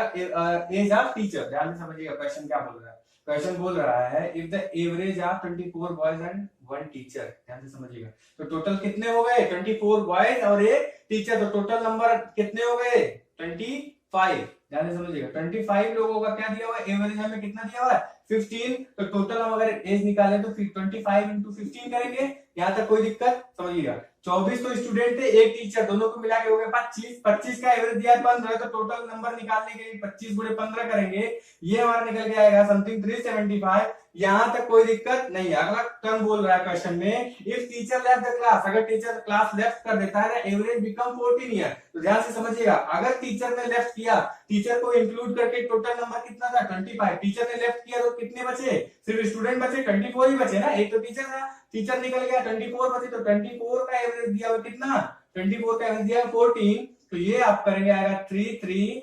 age of teacher. ध्यान से समझिएगा क्वेश्चन क्या बोल रहा है। क्वेश्चन बोल रहा है if the average of 24 boys and 1 teacher. ध्यान से समझिएगा, तो टोटल कितने हो गए 24 बॉयज और एक टीचर, तो टोटल नंबर कितने हो गए 25। ध्यान से समझिएगा 25 लोगों का क्या दिया हुआ है, एवरेज हमें कितना दिया हुआ है 15। तो टोटल हम अगर एज निकाले तो फिर 25 इंटू 15 करेंगे, यहां तक कोई दिक्कत समझिएगा। 24 तो स्टूडेंट थे, एक टीचर, दोनों को मिला के हो गया 25। 25 का एवरेज दिया है 15, तो टोटल नंबर निकालने के लिए 25 गुणे 15 करेंगे, ये हमारा निकल के आएगा समथिंग 375। यहां तक कोई दिक्कत नहीं है। अगला टर्म बोल रहा है क्वेश्चन में if teacher left the class, अगर टीचर क्लास लेफ्ट कर देता है एवरेज बिकम 14 ईयर। तो ध्यान से समझिएगा, अगर टीचर ने लेफ्ट किया, टीचर को इंक्लूड करके टोटल नंबर कितना था 25, टीचर ने लेफ्ट किया तो कितने बचे, सिर्फ स्टूडेंट बचे 24 ही बचे ना, एक तो टीचर था, टीचर निकल गया 24 बचे, तो 24 का एवरेज दिया हुआ कितना 24 का एवरेज दिया 14। तो ये आप करेंगे आएगा 336।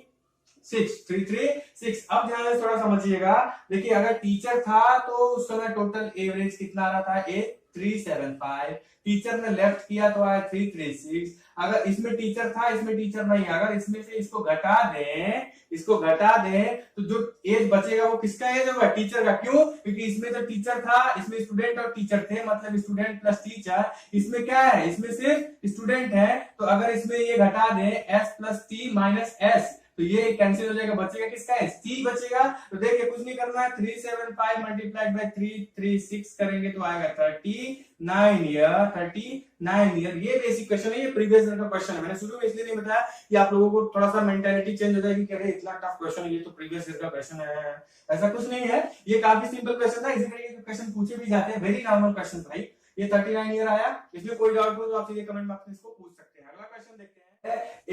अब ध्यान से थोड़ा समझिएगा, देखिए अगर टीचर था तो उस समय टोटल एवरेज कितना आ रहा था 375, टीचर ने लेफ्ट किया तो आया 336। अगर इसमें टीचर था इसमें टीचर नहीं, अगर इसमें से इसको घटा दें तो जो एज बचेगा वो किसका एज होगा टीचर का। क्यों, क्योंकि इसमें तो टीचर था, इसमें स्टूडेंट और टीचर थे, मतलब स्टूडेंट प्लस टीचर। इसमें क्या है, इसमें सिर्फ स्टूडेंट है, तो अगर इसमें ये घटा दें s plus T minus S, तो ये कैंसिल हो जाएगा, बचेगा किसका है सी बचेगा। तो देखिए कुछ नहीं करना है, 375 मल्टीप्लाइड बाय 336 करेंगे तो आएगा 39 ईयर। ये बेसिक क्वेश्चन है, ये प्रीवियस ईयर का क्वेश्चन है। मैंने शुरू में इसलिए नहीं बताया कि आप लोगों को थोड़ा सा मेंटालिटी चेंज हो जाएगी कि अरे इतना टफ क्वेश्चन है, ये तो प्रीवियस ईयर का क्वेश्चन है। ऐसा कुछ नहीं है, ये काफी सिंपल क्वेश्चन था, इसी तरीके के क्वेश्चन पूछे भी जाते हैं, वेरी नॉर्मल क्वेश्चन भाई। ये 39 ईयर आया, इसमें कोई डाउट हो तो आप सीधे कमेंट बॉक्स में इसको पूछ सकते हैं। अगला क्वेश्चन देखते हैं,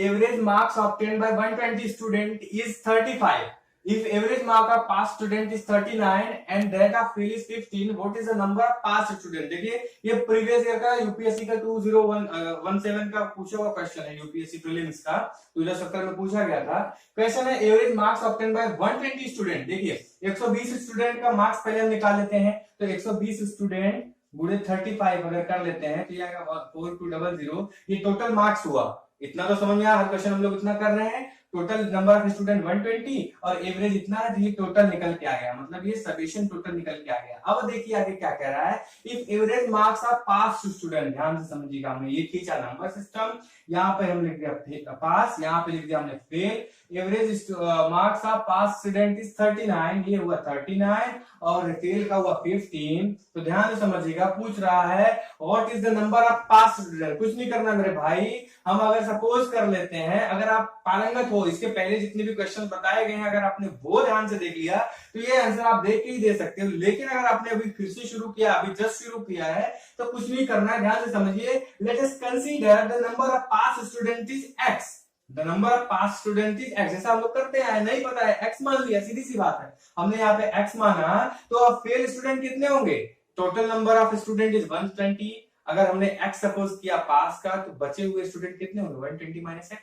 average marks obtained by 120 student is 35. If average mark of pass student is 39 and that of fail is 15, what is the number of pass student? देखिए ये प्रीवियस ईयर का यूपीएससी का 2017 का पूछा हुआ क्वेश्चन है, यूपीएससी प्रीलिम्स का 2017 में पूछा गया था। क्वेश्चन है average marks obtain bye 120 student. देखिए 120 स्टूडेंट का मार्क्स पहले हम निकाल लेते हैं, तो 120 स्टूडेंट गुणे 35 अगर कर लेते हैं तो ये आएगा 4200, ये टोटल मार्क्स हुआ। इतना तो समझ में आया, हर क्वेश्चन हम लोग इतना कर रहे हैं। टोटल नंबर ऑफ स्टूडेंट 120 और एवरेज इतना है, तो ये टोटल निकल के आ गया, मतलब ये समेशन टोटल निकल के आ गया। अब देखिए आगे क्या कह रहा है, if average marks of pass student, ध्यान से समझिएगा, हमने ये खींचा नंबर सिस्टम, यहाँ पे हम लिख दिया पास, यहाँ पे लिख दिया हमने fail. Average marks of pass student is 39, ये हुआ 39 और फेल का हुआ 15। तो ध्यान से समझिएगा, पूछ रहा है what is the number of pass student. कुछ नहीं करना मेरे भाई, हम अगर सपोज कर लेते हैं, अगर आप पारंगत हो, इसके पहले जितने भी क्वेश्चन बताए गए हैं अगर आपने वो ध्यान से देख लिया तो ये आंसर आप देख के ही दे सकते हो। लेकिन अगर आपने अभी फिर से शुरू किया, अभी जस्ट शुरू किया है, तो कुछ नहीं करना है, ध्यान से समझिए। Let us consider the number of pass student is x, the number of pass student is x, जैसा हम लोग करते हैं, नहीं पता है x मान लिया, सीधी सी बात है, हमने यहाँ पे x माना, तो अब फेल स्टूडेंट कितने होंगे, total number of student is 120, अगर हमने x सपोज किया पास का, तो बचे हुए स्टूडेंट कितने होंगे 120 माइनस x,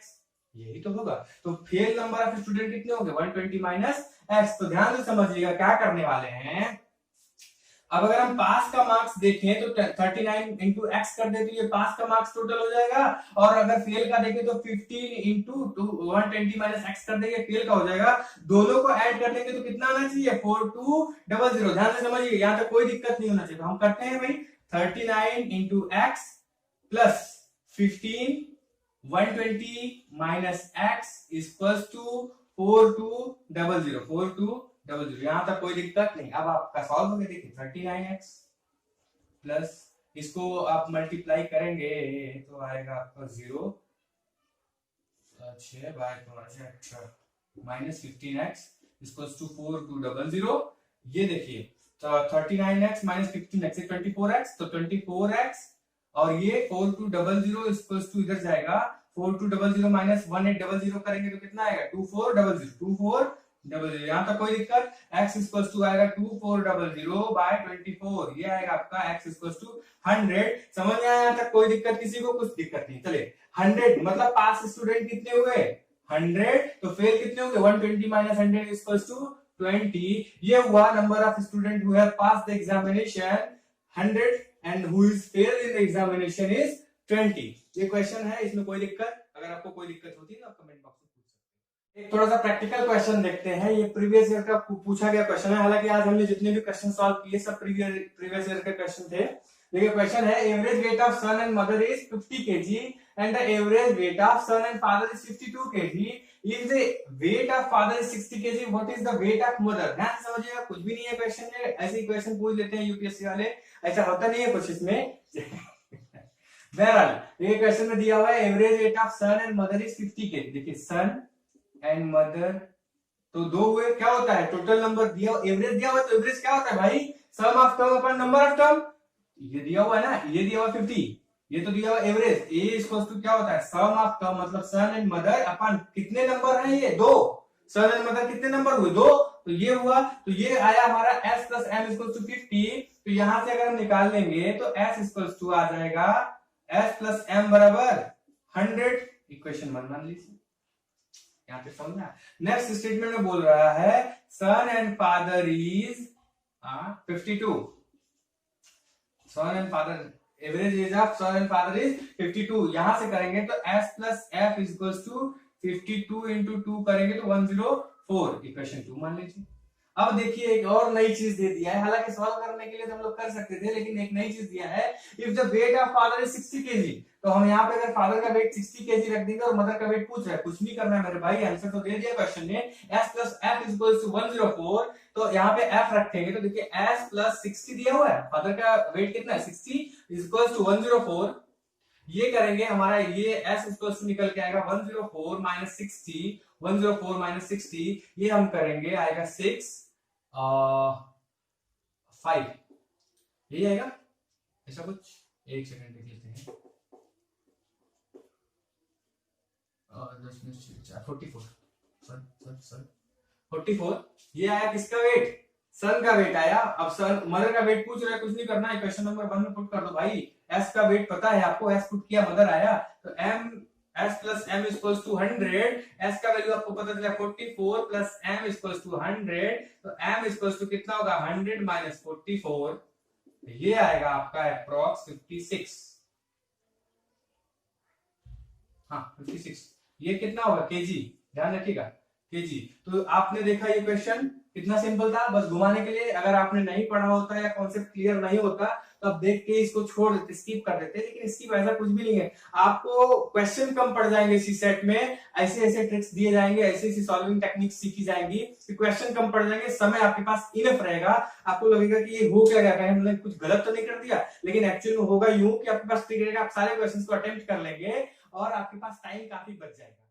यही तो होगा। तो फेल नंबर ऑफ स्टूडेंट कितने होंगे 120 माइनस x। तो ध्यान से समझिएगा क्या करने वाले हैं, अब अगर हम पास का मार्क्स देखें तो 39 इंटू एक्स कर दे तो ये पास का मार्क्स टोटल हो जाएगा, और अगर फेल का देखें तो 15 इंटू 120 माइनस एक्स कर देंगे, फेल का हो जाएगा। दोनों को ऐड कर देंगे तो कितना आना चाहिए 4200। ध्यान से समझिए, यहाँ तक कोई दिक्कत नहीं होना चाहिए। तो हम करते हैं भाई 39 into x plus 15 120 minus x equal to 4200। यहां तक कोई दिक्कत नहीं। अब आपका सॉल्व हो गया, देखिए 39x प्लस इसको आप मल्टीप्लाई करेंगे तो आएगा आपका 0 माइनस 15x इक्वल्स टू 4200। ये देखिए तो 39x माइनस 15x 24x, तो 24x और ये 4200 इक्वल्स टू इधर जाएगा 4200 माइनस 1800 करेंगे तो कितना आएगा 2400। यहाँ तक कोई दिक्कत, x इक्वल्स टू आएगा 2400 बाय 24, ये आएगा आपका x इक्वल्स टू 100। समझ में आया यहाँ तक, कोई दिक्कत किसी को, कुछ दिक्कत नहीं। चले 100 मतलब पास स्टूडेंट कितने हुए 100, तो फेल कितने होंगे 120 माइनस 100 इक्वल्स टू 20। ये हुआ number of student who have pass the examination 100 and who is fail in the examination is 20। ये क्वेश्चन है, इसमें कोई दिक्कत, अगर आपको कोई दिक्कत होती है तो आप कमेंट बॉक्स में पूछ सकते हैं। एक थोड़ा सा प्रैक्टिकल क्वेश्चन देखते हैं, ये प्रीवियस ईयर का पूछा गया क्वेश्चन है। हालांकि आज हमने जितने भी क्वेश्चन सॉल्व किए सब प्रीवियस ईयर के क्वेश्चन थे। देखिए क्वेश्चन है, average weight of son and mother is 50 kg and the average weight of son and father is 52 kg। If the weight of father is 60 kg, what is the weight of mother. ध्यान से समझिएगा, कुछ भी नहीं है question में, ऐसे ही question पूछ लेते हैं यूपीएससी वाले, ऐसा होता नहीं है कुछ इसमें। बहरहाल ये क्वेश्चन में दिया हुआ है average weight of son and mother is 50 kg। देखिए सन एंड मदर तो दो हुए, क्या होता है टोटल नंबर दिया, एवरेज दिया हुआ है, तो एवरेज क्या होता है भाई sum of term upon number of term. ये दिया हुआ है ना, ये दिया हुआ 50, ये तो दिया हुआ एवरेज, ए इक्वल्स टू क्या होता है सम ऑफ टर्म, मतलब सन एंड मदर अपन कितने नंबर हैं, ये दो, सन एंड मदर कितने नंबर हुए दो, तो ये हुआ, तो ये आया हमारा s plus m equals to 50। तो यहां से अगर हम निकाल लेंगे तो s इक्वल्स टू आ जाएगा s प्लस m बराबर 100। इक्वेशन 1 मान लीजिए, यहाँ पे समझना। नेक्स्ट स्टेटमेंट में बोल रहा है son and father is 52, son and father, average age of son and father is 52। यहां से करेंगे तो s plus f equals to 52 into 2 करेंगे तो 104, इक्वेशन 2 मान लीजिए। अब देखिए एक और नई चीज दे दिया है, हालांकि सॉल्व करने के लिए तो हम लोग कर सकते थे, लेकिन एक नई चीज दिया है, if the weight of father is 60 kg, तो हम यहाँ पे अगर फादर का वेट 60 kg रख देंगे और मदर का वेट पूछ रहा है, कुछ नहीं करना है मेरे भाई, आंसर तो दे दिया क्वेश्चन ने, s plus f equals to 104। तो यहाँ पे f रखेंगे तो देखिए s प्लस 60 दिया हुआ है, फादर का वेट कितना है 60 इक्वल्स टू 104। ये करेंगे हमारा ये s इक्वल्स टू निकल के आएगा 104 माइनस 60, 104 माइनस 60, ये हम करेंगे आएगा 6 5, यही आएगा ऐसा कुछ। एक सेकंड देख लेते हैं, 44, ये आया किसका वेट, सन का वेट आया। अब सन मदर का वेट पूछ रहा है, कुछ नहीं करना है, क्वेश्चन नंबर 1 में पुट कर दो भाई, s का वेट पता है आपको, s पुट किया मदर आया, तो m s plus m equals to 100, s का वैल्यू आपको पता चला 44 प्लस m इक्वल्स टू 100, तो m इक्वल्स टू कितना होगा 100 माइनस 44, ये आएगा आपका अप्रॉक्स 56, हाँ 56, ये कितना होगा केजी, ध्यान रखिएगा। ठीक जी, तो आपने देखा ये क्वेश्चन कितना सिंपल था, बस घुमाने के लिए। अगर आपने नहीं पढ़ा होता या कॉन्सेप्ट क्लियर नहीं होता तो आप देख के इसको छोड़ देते, स्किप कर देते, लेकिन स्किप ऐसा कुछ भी नहीं है। आपको क्वेश्चन कम पड़ जाएंगे इसी सेट में, ऐसे ऐसे ट्रिक्स दिए जाएंगे, ऐसे ऐसी सॉल्विंग टेक्निक सीखी जाएंगी कि क्वेश्चन कम पड़ जाएंगे, समय आपके पास इनफ रहेगा। आपको लगेगा कि ये हो क्या गया, कहीं हमने कुछ गलत तो नहीं कर दिया, लेकिन एक्चुअली में होगा यूं कि आपके पास ट्रिक रहेगा, आप सारे क्वेश्चन को अटेम्प्ट कर लेंगे और आपके पास टाइम काफी बच जाएगा।